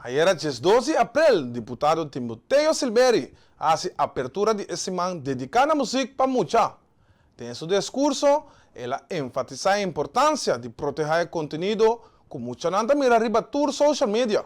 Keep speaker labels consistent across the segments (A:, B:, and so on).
A: Ayer, 12 de abril, deputado Timoteo Silveri hace apertura de esse man dedicada a música para mucha. En su discurso, él enfatiza a importância de proteger el contenido con mucha nanta mira arriba tour social media.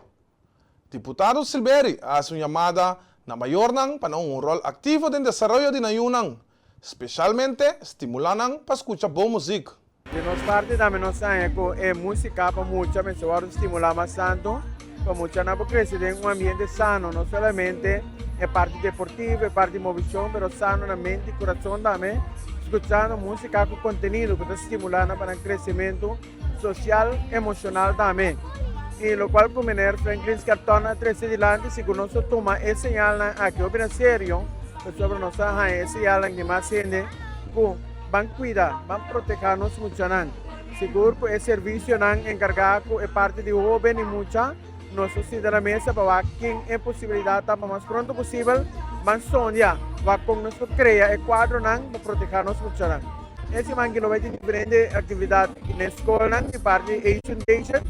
A: Deputado Silveri hace una llamada na mayornan para un rol activo en el desarrollo de Nayunan, especialmente estimulando para escuchar boa música.
B: De nossa parte também nós temos música para muita pessoa estimular mais tanto, para muita não crescer em ambiente sano, não somente é parte deportiva, é parte de movição, mas sano na mente e coração também, escutando música com conteúdo que está estimulando para o crescimento social e emocional também. E o qual como Franklin Cartona 13 adiante, se nós toma esse sinal aqui, é bem sério, sobre nossa esse sinal que mais gente van cuidar, van protegernos mucho. Seguro que el servicio encargado es parte de joven y mucha. Nosotros sinceramente para quien es posibilidad para más pronto posible, van soñar, va con nuestro crea el cuadro para protegernos mucho. Ese man que lo ve diferentes actividades en la escuela, de parte de Asian Nation,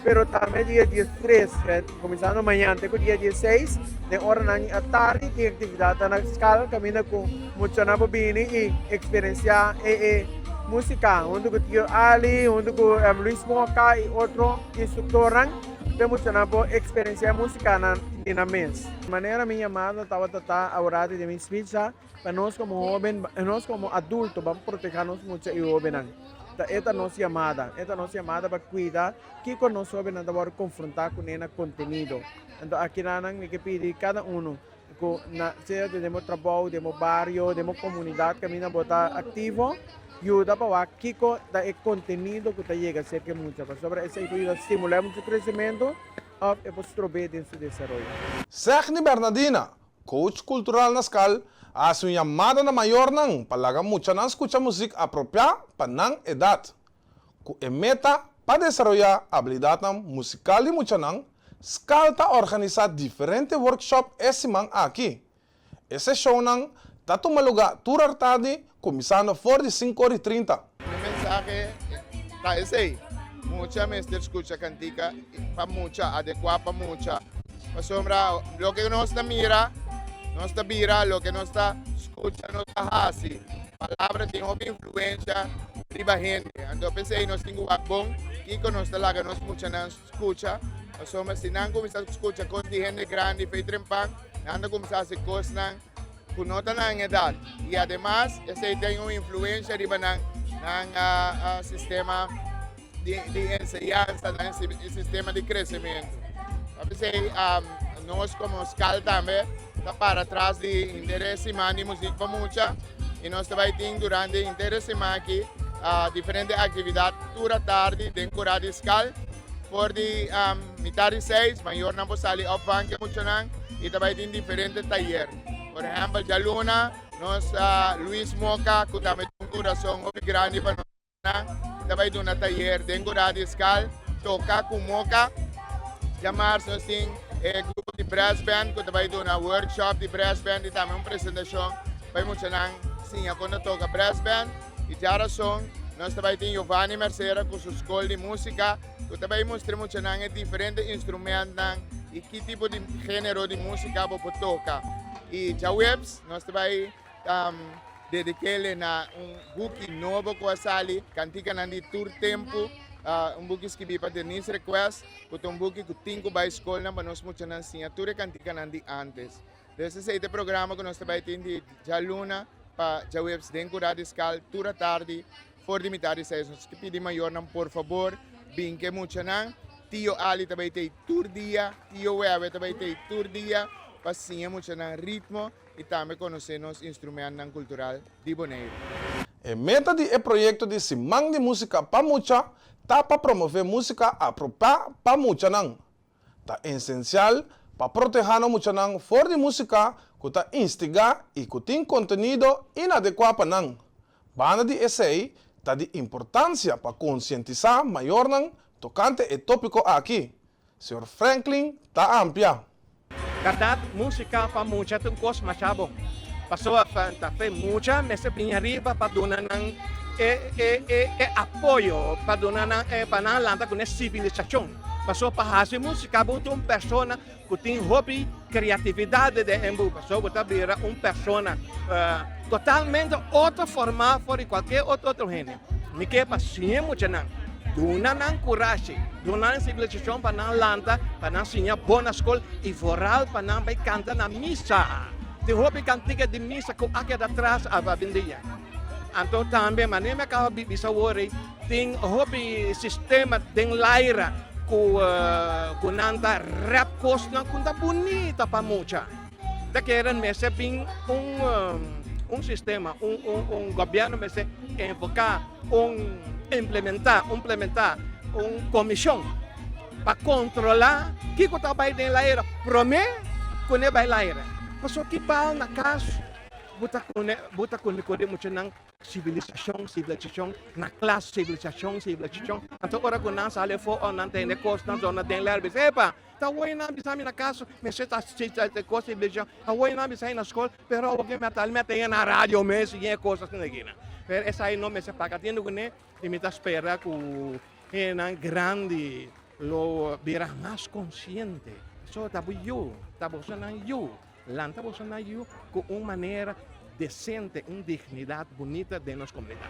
B: pero también día 13, comenzando mañana, tengo día 16, de hora a tarde, que actividad en la escala, camina con mucha nabobini y experiencia música, junto con Tío Ali, junto con Luis Moca y otro instructor, de mucha nabo experiencia musical en la mesa. De manera mi llamada estaba ahora de mi speech, para nosotros como joven, nosotros como adultos, vamos a protegernos mucho y joven. Esta nossa chamada para cuidar que com nós jovens vamos confrontar com esse conteúdo. Então aqui nós me pedir cada seja de trabalho, de barrio, de comunidade que mina botar ativo, ajuda para que com o conteúdo que chega a ser que muito sobre essa ideia estimular muito crescimento e postrober em seu desenvolvimento.
A: Sechni Bernardina, coach cultural na escola, hace una llamada na mayor para mucha escuchar música apropiada para nan edad. Que meta para desarrollar habilidad musical de mucha Scalta organiza diferentes workshops esse man aqui. Esse show está tomando lugar toda tarde, começando por 5h30.
C: Mi mensaje está ese. Mucha mestre escucha cantica para mucha, adecuada para mucha. Para sombra, lo que nos mira, no está vira, lo que no está escucha, no está así. Palabras tienen influencia riba gente. Entonces pensé, nos tengo bom, que con nos talaga nos mucha no escucha. Somos si no comienza a escuchar cosas de gente grande, feitrepan, anda comienza a hacer cosas que no están en edad. Y además, ese tiene una influencia riba en sistema de enseñanza, en el sistema de crecimiento. Pensé, nós como escola também está para trás de interesse de música para muita e nós também temos durante interesse aqui diferentes atividades toda tarde dentro da escola por de metade de 6 maior não pode sair ao banco muito não e também tem diferentes talleres por exemplo já luna nós Luis Moca que também tem um coração muito grande para nós também tem um taller dentro da escola tocar com Moca chamar-se assim grupo de brass band que também tem um workshop de brass band e também uma apresentação para muitos sim quando toca brass band e já razão nós também temos Giovanni Mercera com sua escola de música que também mostra muitos diferentes instrumentos e que tipo de gênero de música para tocar e já webs nós também dediquei na book novo que sali cantica na de tour tempo book escrevi para Denise Request que book que tenho para a escola para nós muitos assinatura cantica na de antes desse programa que nós também temos de já luna para já webs dentro da escola toda tarde por limitar de 6 nós que pedimos maior por favor bem que muitos Tio Ali também tem tour dia Tio Web também tem tour dia para sim muitos ritmo e também conhecer os instrumentos cultural de Bonaire.
A: A meta do projeto de Simang de Música para Mucha está para promover música apropriada para mucha. Está essencial para proteger mucha fora de música que está instigar e que tem conteúdo inadequado para nang. Banda de essay está de importância para conscientizar maior tocante o tópico aqui. Sr. Franklin está amplia.
D: Verdad, música para mucha tem coisa mais bom. Passou a muita, mas se arriba para donar apoio para donar para landa com a civilização. Pasó para hacer música, buta una persona que tiene hobby, creatividad de embu. Pasó buta vira una persona totalmente otra forma fuera de cualquier otro género. Me que paciente mucho nan. Duna nan coragem, duna nan civilização para nan lanta, para nan sinha boa escola e voral para nan vai cantar na missa. Tem hobby cantiga de missa com aqui atrás a vendia. Então também, mas nem me acaba bisa worry, tem hobby sistema de laira com nanta rap cost na conta bonita para mucha. Da querem mese bem sistema, governo mese enfocar, implementar uma comissão para controlar o que está vai de laira, promete que não vai laira. Mas o que vai na casa, buta com muito na civilização, na classe civilização. Então agora quando nós sale fora, não tem costa, não zona tem laira, epa, tá hoje não bisa na casa, mas está de costa civilização, hoje não bisa na escola, pero o que me tal me tem na rádio mesmo e coisas assim aqui. Pero essa aí não me se paga tendo que né, e me tá espera que é grande lo verá mais consciente. Só tá eu, tá bolsonaro eu, lanta bolsonaro eu com uma maneira decente, uma dignidade bonita de nossa comunidade.